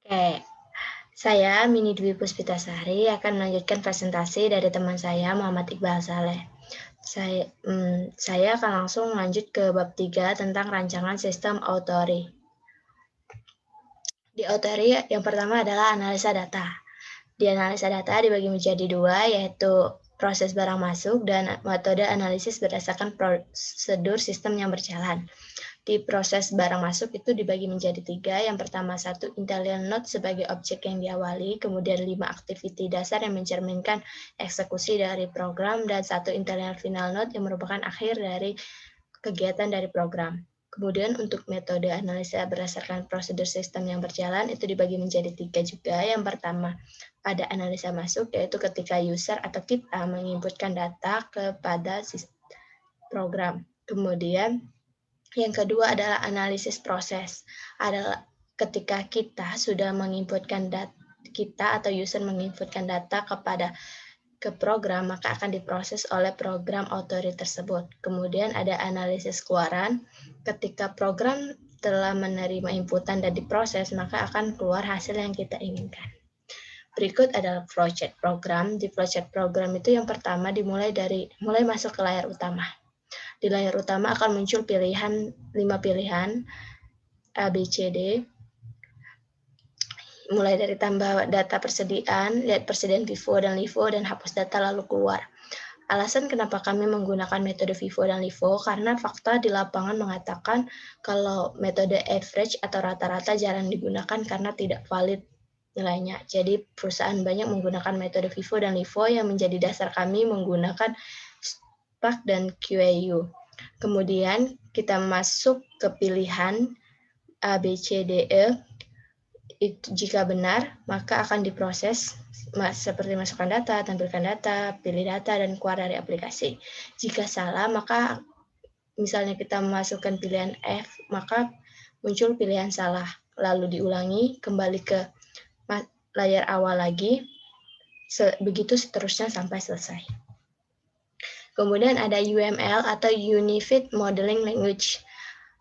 Oke, saya Mini Dwi Puspitasari akan melanjutkan presentasi dari teman saya Muhammad Iqbal Saleh. Saya akan langsung lanjut ke bab 3 tentang rancangan sistem Authority. Di Authority yang pertama adalah analisa data. Di analisa data dibagi menjadi dua, yaitu proses barang masuk dan metode analisis berdasarkan prosedur sistem yang berjalan. Di proses barang masuk itu dibagi menjadi tiga. Yang pertama, 1 intelligent node sebagai objek yang diawali, kemudian 5 activity dasar yang mencerminkan eksekusi dari program, dan 1 intelligent final node yang merupakan akhir dari kegiatan dari program. Kemudian untuk metode analisa berdasarkan prosedur sistem yang berjalan itu dibagi menjadi tiga juga. Yang pertama, ada analisa masuk, yaitu ketika user atau kita menginputkan data kepada program. Kemudian yang kedua adalah analisis proses. Adalah ketika kita sudah menginputkan data, kita atau user menginputkan data ke program, maka akan diproses oleh program Authority tersebut. Kemudian ada analisis keluaran. Ketika program telah menerima inputan dan diproses, maka akan keluar hasil yang kita inginkan. Berikut adalah flowchart program. Di flowchart program itu yang pertama dimulai mulai masuk ke layar utama. Di layar utama akan muncul 5 pilihan A, B, C, D. Mulai dari tambah data persediaan, lihat persediaan FIFO dan LIFO, dan hapus data lalu keluar. Alasan kenapa kami menggunakan metode FIFO dan LIFO, karena fakta di lapangan mengatakan kalau metode average atau rata-rata jarang digunakan karena tidak valid nilainya. Jadi perusahaan banyak menggunakan metode FIFO dan LIFO yang menjadi dasar kami menggunakan SPAC dan QAU. Kemudian kita masuk ke pilihan A, B, C, D, E. Jika benar, maka akan diproses seperti masukkan data, tampilkan data, pilih data, dan keluar dari aplikasi. Jika salah, maka misalnya kita memasukkan pilihan F, maka muncul pilihan salah. Lalu diulangi, kembali ke layar awal lagi, begitu seterusnya sampai selesai. Kemudian ada UML atau Unified Modeling Language.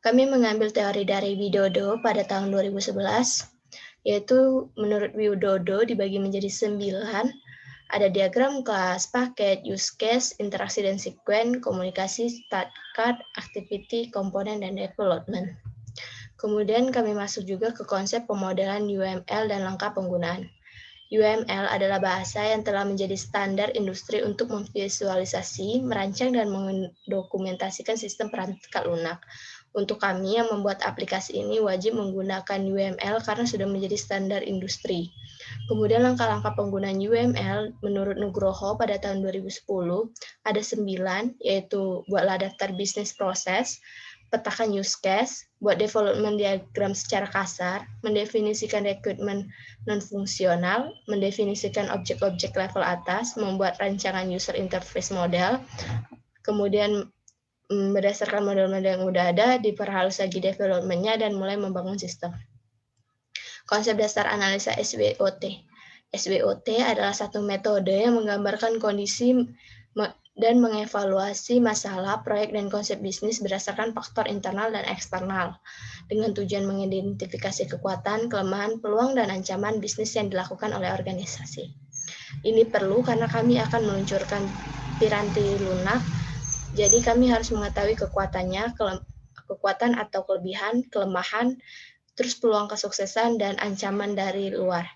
Kami mengambil teori dari Widodo pada tahun 2011, yaitu menurut Widodo dibagi menjadi 9. Ada diagram kelas, paket, use case, interaksi dan sequence, komunikasi, start card, activity, komponen, dan development. Kemudian kami masuk juga ke konsep pemodelan UML dan langkah penggunaan. UML adalah bahasa yang telah menjadi standar industri untuk memvisualisasi, merancang, dan mendokumentasikan sistem perangkat lunak. Untuk kami yang membuat aplikasi ini wajib menggunakan UML karena sudah menjadi standar industri. Kemudian langkah-langkah penggunaan UML menurut Nugroho pada tahun 2010 ada 9, yaitu buatlah daftar bisnis proses, petakan use case, buat development diagram secara kasar, mendefinisikan requirement non-fungsional, mendefinisikan objek-objek level atas, membuat rancangan user interface model, kemudian berdasarkan model-model yang udah ada, diperhalus lagi development-nya dan mulai membangun sistem. Konsep dasar analisa SWOT. SWOT adalah satu metode yang menggambarkan kondisi dan mengevaluasi masalah, proyek, dan konsep bisnis berdasarkan faktor internal dan eksternal, dengan tujuan mengidentifikasi kekuatan, kelemahan, peluang, dan ancaman bisnis yang dilakukan oleh organisasi. Ini perlu karena kami akan meluncurkan piranti lunak. Jadi kami harus mengetahui kekuatannya, kekuatan atau kelebihan, kelemahan, terus peluang kesuksesan, dan ancaman dari luar.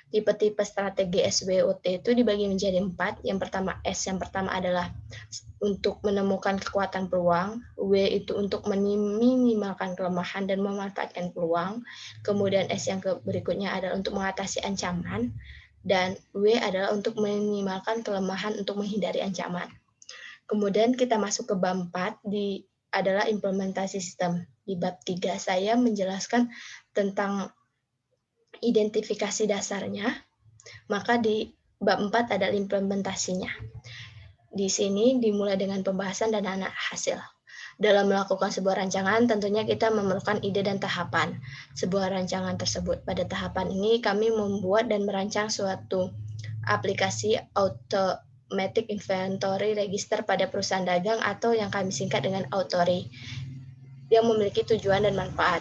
Tipe-tipe strategi SWOT itu dibagi menjadi 4. Yang pertama S, yang pertama adalah untuk menemukan kekuatan peluang. W itu untuk meminimalkan kelemahan dan memanfaatkan peluang. Kemudian S yang berikutnya adalah untuk mengatasi ancaman. Dan W adalah untuk meminimalkan kelemahan untuk menghindari ancaman. Kemudian kita masuk ke bab 4 adalah implementasi sistem. Di bab 3 saya menjelaskan tentang identifikasi dasarnya, maka di bab 4 adalah implementasinya. Di sini dimulai dengan pembahasan dan hasil. Dalam melakukan sebuah rancangan, tentunya kita memerlukan ide dan tahapan sebuah rancangan tersebut. Pada tahapan ini, kami membuat dan merancang suatu aplikasi Automatic Inventory Register pada perusahaan dagang atau yang kami singkat dengan Authority. yang memiliki tujuan dan manfaat.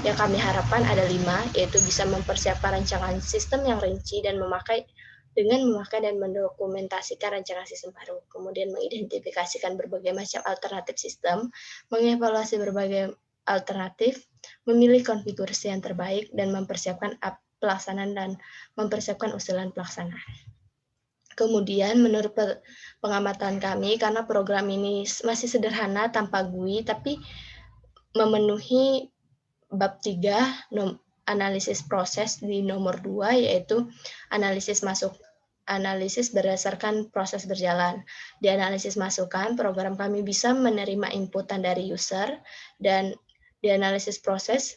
Yang kami harapkan ada 5, yaitu bisa mempersiapkan rancangan sistem yang rinci dan memakai dan mendokumentasikan rancangan sistem baru, kemudian mengidentifikasikan berbagai macam alternatif sistem, mengevaluasi berbagai alternatif, memilih konfigurasi yang terbaik, dan mempersiapkan pelaksanaan dan mempersiapkan usulan pelaksanaan. Kemudian menurut pengamatan kami, karena program ini masih sederhana tanpa GUI, tapi memenuhi bab 3, analisis proses di nomor 2, yaitu analisis berdasarkan proses berjalan. Di analisis masukan, program kami bisa menerima inputan dari user, dan di analisis proses,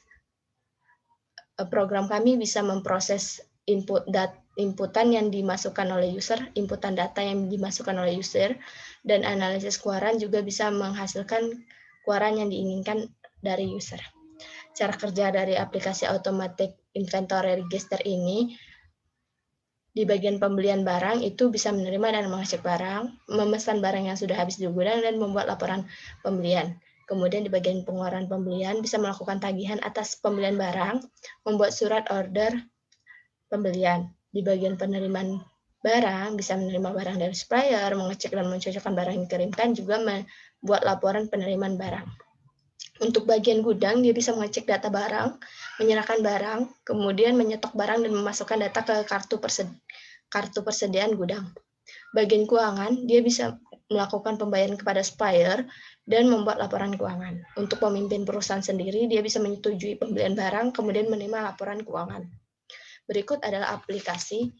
program kami bisa memproses inputan yang dimasukkan oleh user, inputan data yang dimasukkan oleh user, dan analisis keluaran juga bisa menghasilkan keluaran yang diinginkan dari user. Cara kerja dari aplikasi Automatic Inventory Register ini, di bagian pembelian barang itu bisa menerima dan mengecek barang, memesan barang yang sudah habis di gudang, dan membuat laporan pembelian. Kemudian di bagian pengeluaran pembelian bisa melakukan tagihan atas pembelian barang, membuat surat order pembelian. Di bagian penerimaan barang bisa menerima barang dari supplier, mengecek dan mencocokkan barang yang dikirimkan, juga membuat laporan penerimaan barang. Untuk bagian gudang, dia bisa mengecek data barang, menyerahkan barang, kemudian menyetok barang dan memasukkan data ke kartu persediaan gudang. Bagian keuangan, dia bisa melakukan pembayaran kepada supplier dan membuat laporan keuangan. Untuk pemimpin perusahaan sendiri, dia bisa menyetujui pembelian barang, kemudian menerima laporan keuangan. Berikut adalah aplikasi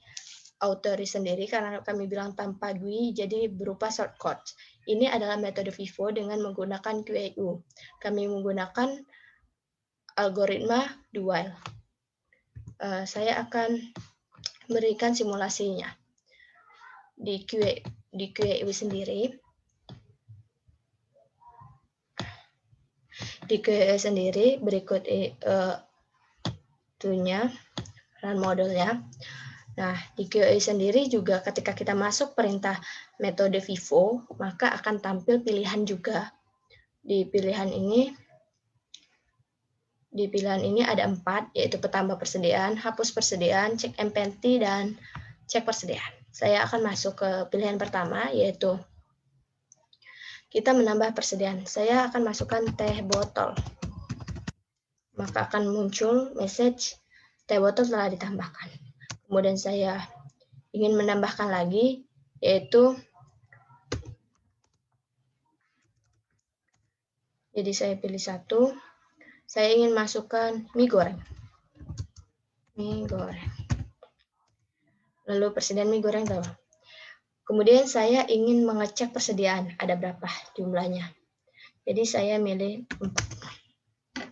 Autori sendiri, karena kami bilang tanpa GUI, jadi berupa shortcut. Ini adalah metode Vivo dengan menggunakan QAU. Kami menggunakan algoritma do while. Saya akan berikan simulasinya. Di QAU sendiri, berikut run modulnya. Nah, di QA sendiri juga ketika kita masuk perintah metode Vivo, maka akan tampil pilihan juga. Di pilihan ini ada 4, yaitu petambah persediaan, hapus persediaan, cek empty, dan cek persediaan. Saya akan masuk ke pilihan pertama, yaitu kita menambah persediaan. Saya akan masukkan teh botol. Maka akan muncul message teh botol telah ditambahkan. Kemudian saya ingin menambahkan lagi, yaitu jadi saya pilih 1, saya ingin masukkan mie goreng. Lalu persediaan mie goreng tahu. Kemudian saya ingin mengecek persediaan, ada berapa jumlahnya. Jadi saya milih 4.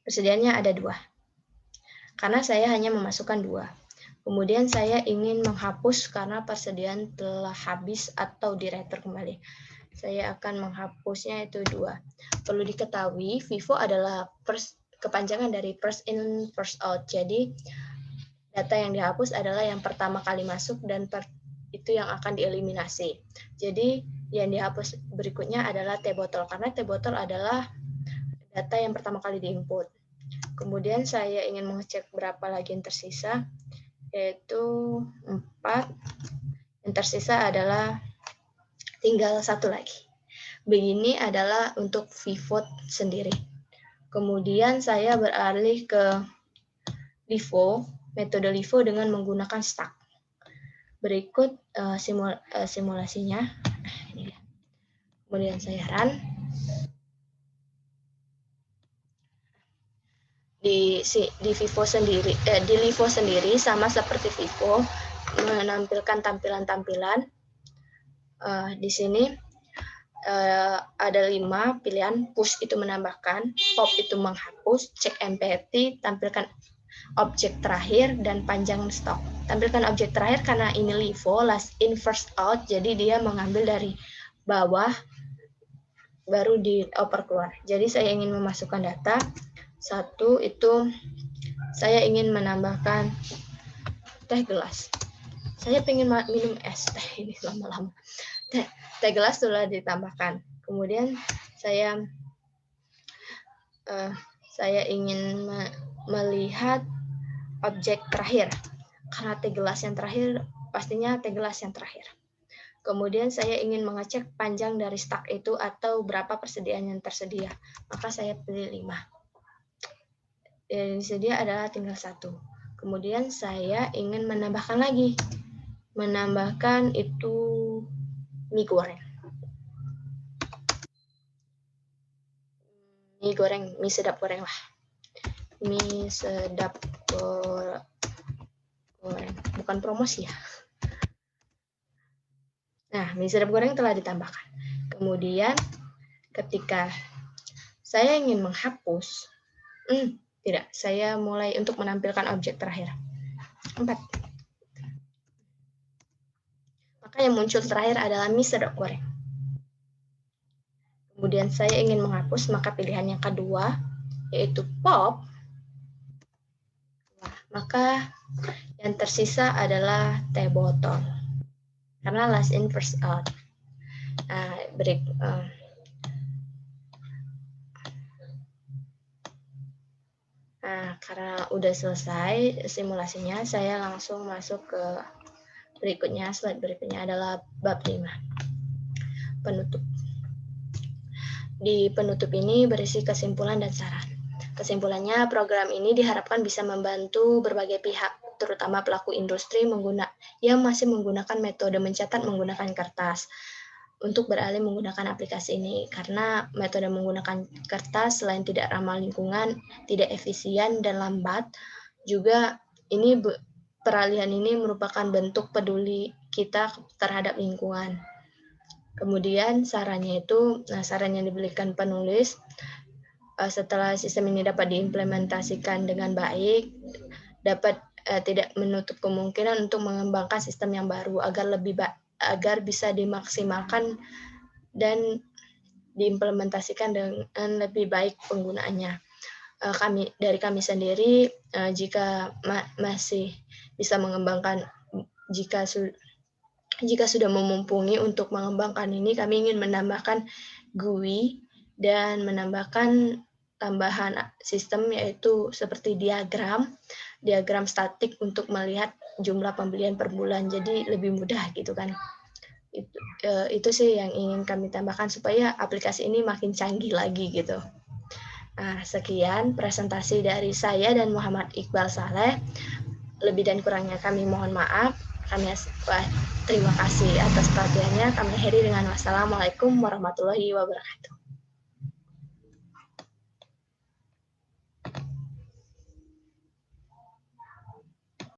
Persediaannya ada 2. Karena saya hanya memasukkan 2. Kemudian saya ingin menghapus karena persediaan telah habis atau diretur kembali. Saya akan menghapusnya itu 2. Perlu diketahui, Vivo adalah kepanjangan dari first in, first out. Jadi, data yang dihapus adalah yang pertama kali masuk dan itu yang akan dieliminasi. Jadi, yang dihapus berikutnya adalah teh botol, karena teh botol adalah data yang pertama kali diinput. Kemudian saya ingin mengecek berapa lagi yang tersisa, yaitu 4. Yang tersisa adalah tinggal 1 lagi. Begini adalah untuk Vivo sendiri. Kemudian saya beralih ke LIFO, metode LIFO dengan menggunakan stack. Berikut simulasinya. Kemudian saya run. Di Vivo sendiri, di LIFO sendiri sama seperti Vivo, menampilkan tampilan-tampilan. Di sini ada 5 pilihan. Push itu menambahkan, pop itu menghapus, check empty, tampilkan objek terakhir, dan panjang stok. Tampilkan objek terakhir karena ini LIFO, last in first out, jadi dia mengambil dari bawah baru dioper keluar. Jadi saya ingin memasukkan data. 1 itu saya ingin menambahkan teh gelas. Saya ingin minum es teh ini lama-lama. Teh gelas sudah ditambahkan. Kemudian saya ingin melihat objek terakhir. Karena T gelas yang terakhir, pastinya T gelas yang terakhir. Kemudian saya ingin mengecek panjang dari stak itu atau berapa persediaan yang tersedia. Maka saya pilih 5. Yang disedia adalah tinggal 1. Kemudian saya ingin menambahkan lagi. Menambahkan itu mie goreng. Mie sedap goreng lah. Mie sedap goreng. Bukan promosi ya. Nah, mie sedap goreng telah ditambahkan. Kemudian ketika saya ingin menghapus, tidak, saya mulai untuk menampilkan objek terakhir. 4. Maka yang muncul terakhir adalah mie sedap goreng. Kemudian saya ingin menghapus, maka pilihan yang kedua, yaitu pop. Maka yang tersisa adalah teh botol. Karena last in, first out. Karena udah selesai simulasinya, saya langsung masuk ke berikutnya. Slide berikutnya adalah bab 5. Penutup. Di penutup ini berisi kesimpulan dan saran. Kesimpulannya, program ini diharapkan bisa membantu berbagai pihak, terutama pelaku industri yang masih menggunakan metode mencatat menggunakan kertas, untuk beralih menggunakan aplikasi ini. Karena metode menggunakan kertas selain tidak ramah lingkungan, tidak efisien dan lambat, juga peralihan ini merupakan bentuk peduli kita terhadap lingkungan. Kemudian saran yang diberikan penulis, setelah sistem ini dapat diimplementasikan dengan baik, dapat tidak menutup kemungkinan untuk mengembangkan sistem yang baru agar bisa dimaksimalkan dan diimplementasikan dengan lebih baik penggunaannya. Dari kami sendiri, jika masih bisa mengembangkan, jika sudah memumpuni untuk mengembangkan ini, kami ingin menambahkan GUI dan menambahkan tambahan sistem, yaitu seperti diagram statik untuk melihat jumlah pembelian per bulan, jadi lebih mudah gitu kan. Itu sih yang ingin kami tambahkan supaya aplikasi ini makin canggih lagi gitu. Nah, sekian presentasi dari saya dan Muhammad Iqbal Saleh. Lebih dan kurangnya kami mohon maaf. Terima kasih atas perhatiannya. Kami akhiri dengan wassalamualaikum warahmatullahi wabarakatuh.